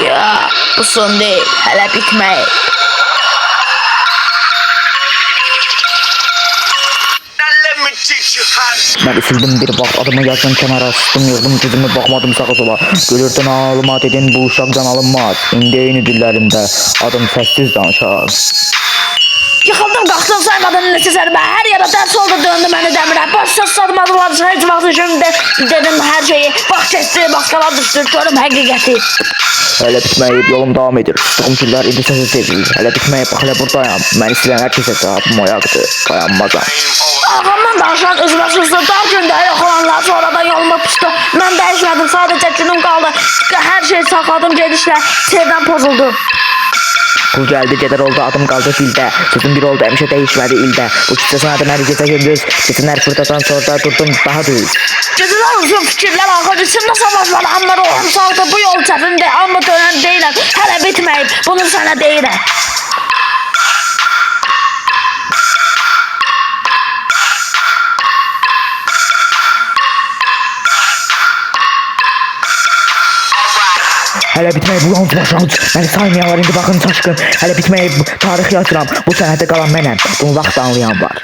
Ya, bu son değil, hələ bitməyib. Ben üfüldüm bir bak adımı yazdım kenara sıktım yıldım gözüme bakmadım sağa sola. Gülürdün ağlıma dedin bu uşaq can alınmaz. İndi eyni dillərində adım səssiz danışar. Yıxıldım, qalxdım, saymadım neçə zərbə. Hər yerə dərs oldu, döndü məni dəmirə. Başsa sarmadılar, heç vaxt şimdi dedim hər şeyi. Bax kesti, başqalar düşdü, görüm həqiqəti. Hələ bitməyib yolum davam edir. Sıxım güllər indi səsi sevilir. Hələ bitməyib bax hələ buradayam. Məni silən hər kəsə cavabım oyaqdır. Dayanmazam. Ağamdan danışan üzümə sızdı, dar gündə yox olanlar sonradan yoluma püstü. Mən dəyişmədim, sadəcə günüm qaldı. Hər şey saxladım gedişlə, sevdən pozuldu. Kul geldi gedər oldu adım qaldı dildə. Sözüm bir oldu həmişə dəyişmədi ildə. Bu kisəsin adı məni gecə gündüz. Keçinlər fırtadan sonra durdum daha düz. Gecələr uzun fikirlər axır, içimdə savaşlar, amma ruhum sağdı. Bu yol çətindir, amma dönən deyiləm. Hələ bitməyib, bunu sənə deyirəm. Hələ bitməyib bu yolun başlanğıc. Məni saymayanlar indi baxın çaşqın. Hələ bitməyib tarix yazıram. Bu sənətdə qalan mənəm. Bunu vaxt anlayan var.